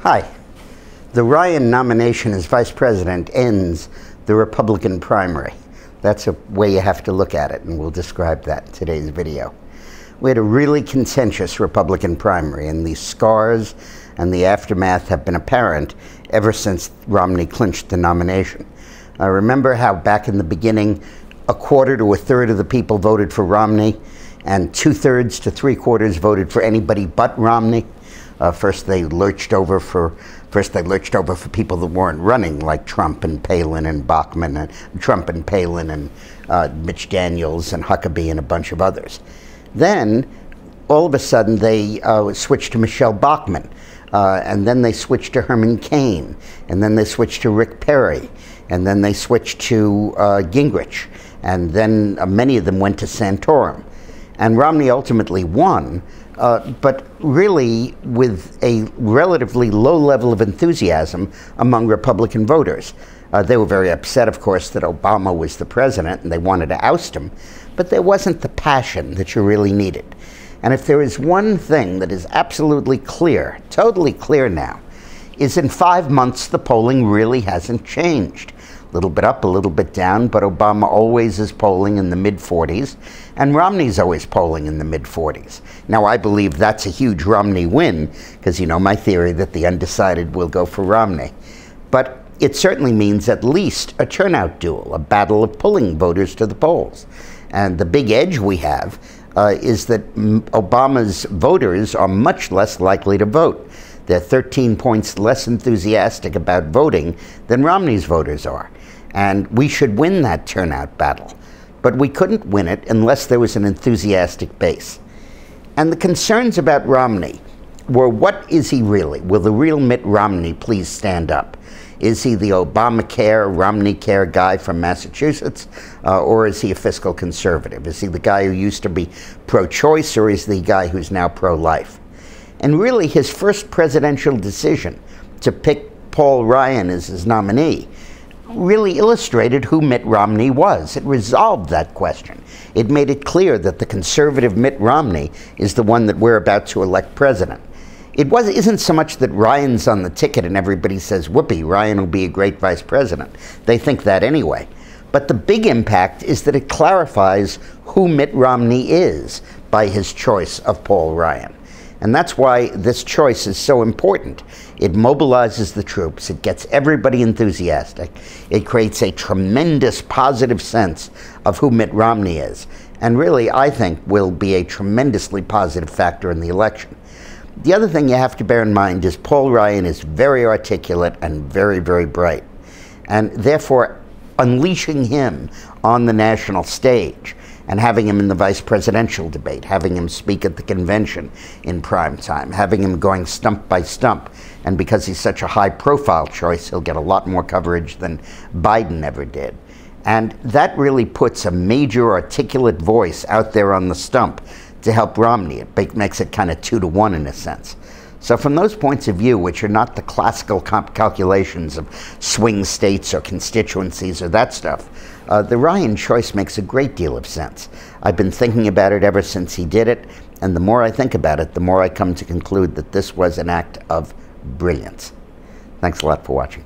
Hi. The Ryan nomination as vice president ends the Republican primary. That's a way you have to look at it, and we'll describe that in today's video. We had a really contentious Republican primary, and the scars and the aftermath have been apparent ever since Romney clinched the nomination. Remember how back in the beginning, a quarter to a third of the people voted for Romney, and 2/3 to 3/4 voted for anybody but Romney? First they lurched over for people that weren't running, like Trump and Palin and Bachmann, and Mitch Daniels and Huckabee and a bunch of others. Then all of a sudden they switched to Michelle Bachmann, and then they switched to Herman Cain, and then they switched to Rick Perry, and then they switched to Gingrich, and then many of them went to Santorum. And Romney ultimately won, but really with a relatively low level of enthusiasm among Republican voters. They were very upset, of course, that Obama was the president and they wanted to oust him, but there wasn't the passion that you really needed. And if there is one thing that is absolutely clear, totally clear now, is in 5 months the polling really hasn't changed. A little bit up, a little bit down, but Obama always is polling in the mid-40s, and Romney's always polling in the mid-40s. Now, I believe that's a huge Romney win, because you know my theory that the undecided will go for Romney. But it certainly means at least a turnout duel, a battle of pulling voters to the polls. And the big edge we have is that Obama's voters are much less likely to vote. They're 13 points less enthusiastic about voting than Romney's voters are. And we should win that turnout battle. But we couldn't win it unless there was an enthusiastic base. And the concerns about Romney were, what is he really? Will the real Mitt Romney please stand up? Is he the Obamacare, Romney Care guy from Massachusetts, or is he a fiscal conservative? Is he the guy who used to be pro-choice, or is he the guy who's now pro-life? And really, his first presidential decision to pick Paul Ryan as his nominee really illustrated who Mitt Romney was. It resolved that question. It made it clear that the conservative Mitt Romney is the one that we're about to elect president. It isn't so much that Ryan's on the ticket and everybody says, whoopee, Ryan will be a great vice president. They think that anyway. But the big impact is that it clarifies who Mitt Romney is by his choice of Paul Ryan. And that's why this choice is so important. It mobilizes the troops. It gets everybody enthusiastic. It creates a tremendous positive sense of who Mitt Romney is. And really, I think, will be a tremendously positive factor in the election. The other thing you have to bear in mind is Paul Ryan is very articulate and very, very bright. And therefore, unleashing him on the national stage and having him in the vice presidential debate, having him speak at the convention in prime time, having him going stump by stump. And because he's such a high-profile choice, he'll get a lot more coverage than Biden ever did. And that really puts a major articulate voice out there on the stump to help Romney. It makes it kind of 2-to-1 in a sense. So from those points of view, which are not the classical calculations of swing states or constituencies or that stuff, the Ryan choice makes a great deal of sense. I've been thinking about it ever since he did it, and the more I think about it, the more I come to conclude that this was an act of brilliance. Thanks a lot for watching.